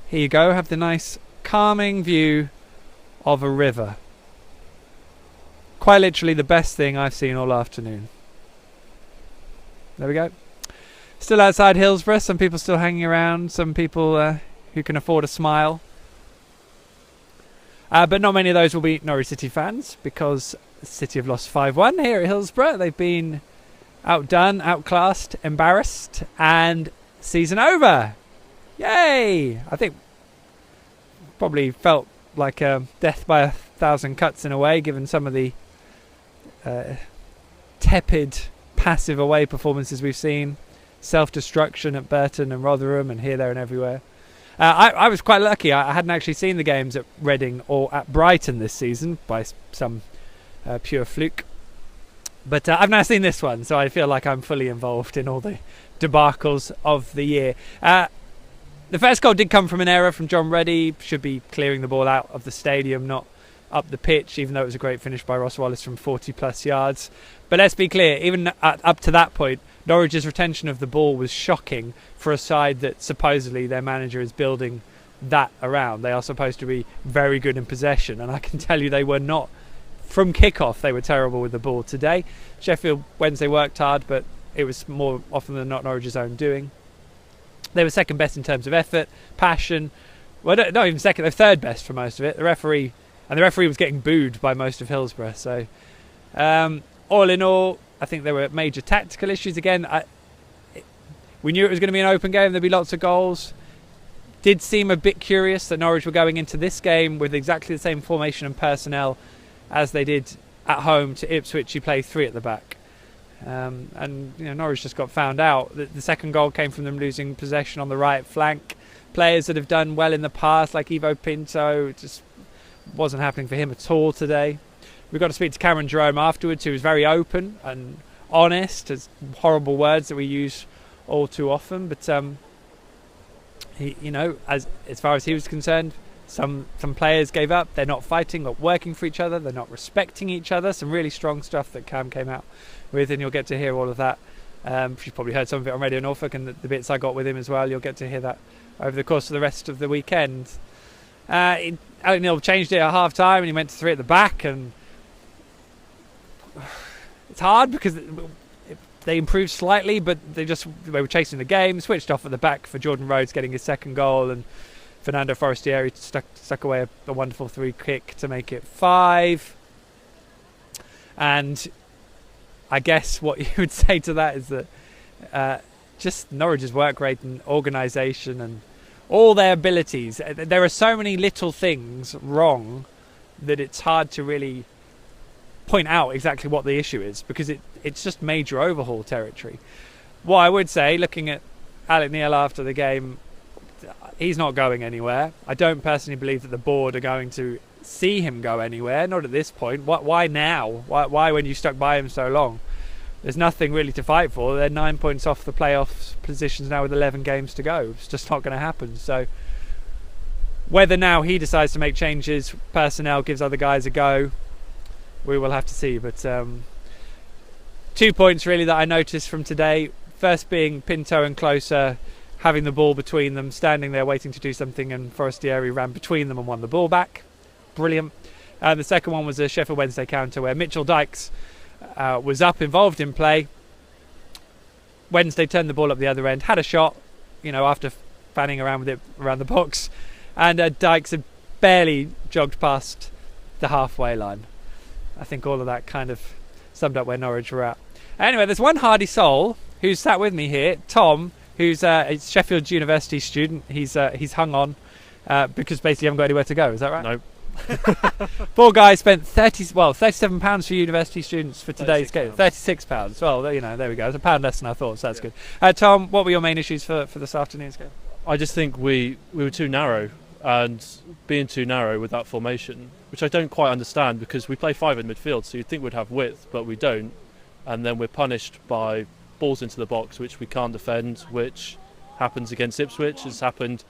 Here you go, have the nice calming view of a river. Quite literally the best thing I've seen all afternoon. There we go. Still outside Hillsborough, some people still hanging around, some people who can afford a smile. But not many of those will be Norwich City fans, because City have lost 5-1 here at Hillsborough. They've been outdone, outclassed, embarrassed, and season over. Yay! I think probably felt like death by 1,000 cuts in a way, given some of the tepid, passive away performances we've seen. Self-destruction at Burton and Rotherham and here, there and everywhere. I was quite lucky. I hadn't actually seen the games at Reading or at Brighton this season by some pure fluke. But I've now seen this one, so I feel like I'm fully involved in all the debacles of the year. The first goal did come from an error from John Reddy. Should be clearing the ball out of the stadium, not up the pitch, even though it was a great finish by Ross Wallace from 40 plus yards. But let's be clear, even up to that point, Norwich's retention of the ball was shocking for a side that supposedly their manager is building that around. They are supposed to be very good in possession, and I can tell you they were not. From kickoff, they were terrible with the ball today. Sheffield Wednesday worked hard, but it was more often than not Norwich's own doing. They were second best in terms of effort, passion. Well, not even second, they're third best for most of it. The referee was getting booed by most of Hillsborough. So, all in all, I think there were major tactical issues. Again, we knew it was going to be an open game. There'd be lots of goals. Did seem a bit curious that Norwich were going into this game with exactly the same formation and personnel as they did at home to Ipswich, who play 3 at the back. And Norwich just got found out. The second goal came from them losing possession on the right flank. Players that have done well in the past, like Ivo Pinto, just wasn't happening for him at all today. We got to speak to Cameron Jerome afterwards, who was very open and honest, as horrible words that we use all too often. But he, as far as he was concerned, some players gave up. They're not fighting, not working for each other. They're not respecting each other. Some really strong stuff that Cam came out with, and you'll get to hear all of that. You've probably heard some of it on Radio Norfolk, and the bits I got with him as well. You'll get to hear that over the course of the rest of the weekend. O'Neill changed it at half time, and he went to 3 at the back, and it's hard because they improved slightly, but they were chasing the game, switched off at the back for Jordan Rhodes getting his second goal, and Fernando Forestieri stuck away a wonderful 3 kick to make it 5. And I guess what you would say to that is that just Norwich's work rate and organisation and all their abilities, there are so many little things wrong that it's hard to really point out exactly what the issue is, because it's just major overhaul territory. What I would say, looking at Alec Neil after the game, he's not going anywhere. I don't personally believe that the board are going to see him go anywhere, not at this point. Why now? Why when you stuck by him so long? There's nothing really to fight for. They're 9 points off the playoff positions now with 11 games to go. It's just not going to happen. So whether now he decides to make changes, personnel gives other guys a go, we will have to see. But 2 points really that I noticed from today. First being Pinto and Closer having the ball between them, standing there waiting to do something, and Forestieri ran between them and won the ball back. Brilliant. And the second one was a Sheffield Wednesday counter where Mitchell Dykes was up, involved in play. Wednesday turned the ball up the other end, had a shot, after fanning around with it around the box, and Dykes had barely jogged past the halfway line. I think all of that kind of summed up where Norwich were at. Anyway, there's one hardy soul who's sat with me here, Tom, who's a Sheffield University student. He's hung on because basically you haven't got anywhere to go. Is that right? No. Poor guy spent £37 for university students for today's game. £36. Well, there we go. It's a pound less than I thought, so that's good. Tom, what were your main issues for this afternoon's game? I just think we were too narrow, and being too narrow with that formation, which I don't quite understand, because we play 5 in midfield, so you'd think we'd have width, but we don't. And then we're punished by balls into the box, which we can't defend, which happens against Ipswich. It's happened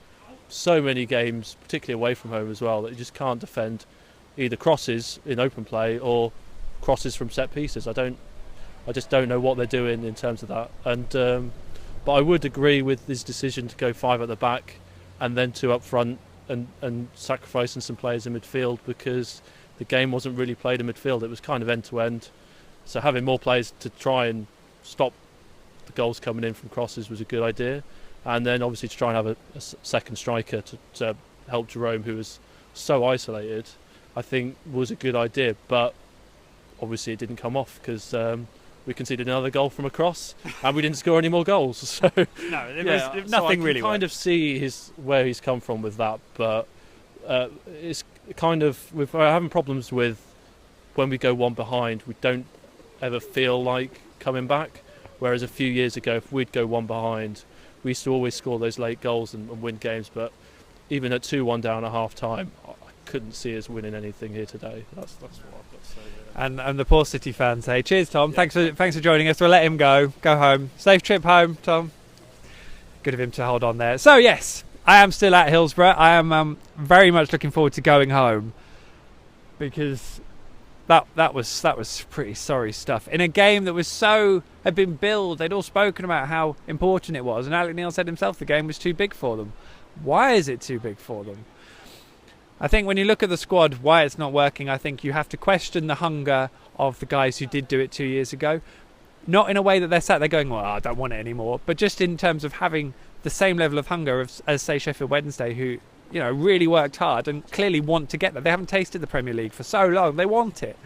so many games, particularly away from home as well, that you just can't defend either crosses in open play or crosses from set pieces. I just don't know what they're doing in terms of that. And but I would agree with his decision to go 5 at the back. and then 2 up front, and sacrificing some players in midfield because the game wasn't really played in midfield. It was kind of end to end. So having more players to try and stop the goals coming in from crosses was a good idea. And then obviously to try and have a second striker to help Jerome, who was so isolated, I think was a good idea. But obviously it didn't come off because we conceded another goal from a cross and we didn't score any more goals. So No, it was nothing really. I kind of see where he's come from with that, but it's kind of we're having problems with when we go one behind. We don't ever feel like coming back. Whereas a few years ago, if we'd go one behind, we used to always score those late goals and win games. But even at 2-1 down at half time, I couldn't see us winning anything here today. That's what I've got to say. Yeah. And the poor City fans say, "Cheers, Tom. Yeah. Thanks for joining us. We'll let him go home. Safe trip home, Tom." Good of him to hold on there. So yes, I am still at Hillsborough. I am very much looking forward to going home because that was pretty sorry stuff in a game that had been billed. They'd all spoken about how important it was, and Alec Neil said himself the game was too big for them. Why is it too big for them? I think when you look at the squad, why it's not working, I think you have to question the hunger of the guys who did do it 2 years ago. Not in a way that they're sat there going, well, I don't want it anymore, but just in terms of having the same level of hunger as say, Sheffield Wednesday, who really worked hard and clearly want to get there. They haven't tasted the Premier League for so long. They want it.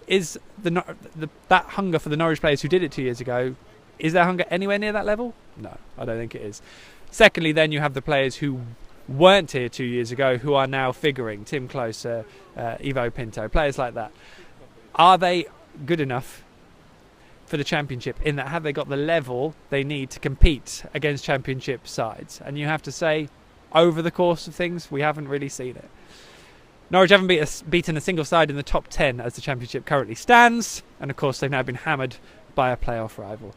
Is that hunger for the Norwich players who did it 2 years ago, is their hunger anywhere near that level? No, I don't think it is. Secondly, then you have the players who weren't here 2 years ago who are now figuring. Tim Closer, Ivo Pinto, players like that. Are they good enough for the Championship in that have they got the level they need to compete against Championship sides? And you have to say, over the course of things, we haven't really seen it. Norwich haven't beaten a single side in the top 10 as the Championship currently stands, and of course they've now been hammered by a playoff rival.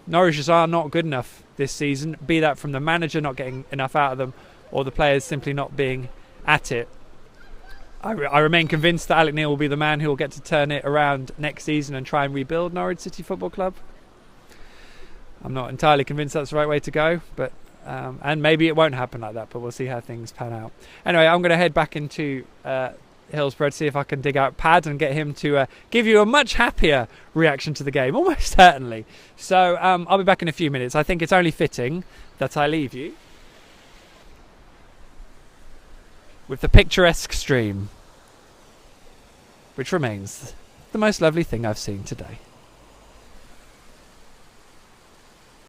Norwichers are not good enough this season, be that from the manager not getting enough out of them or the players simply not being at it. I remain convinced that Alec Neil will be the man who will get to turn it around next season and try and rebuild Norwich City Football Club. I'm not entirely convinced that's the right way to go, but and maybe it won't happen like that, but we'll see how things pan out. Anyway, I'm going to head back into Hillsborough to see if I can dig out Pad and get him to give you a much happier reaction to the game, almost certainly. So I'll be back in a few minutes. I think it's only fitting that I leave you with the picturesque stream, which remains the most lovely thing I've seen today.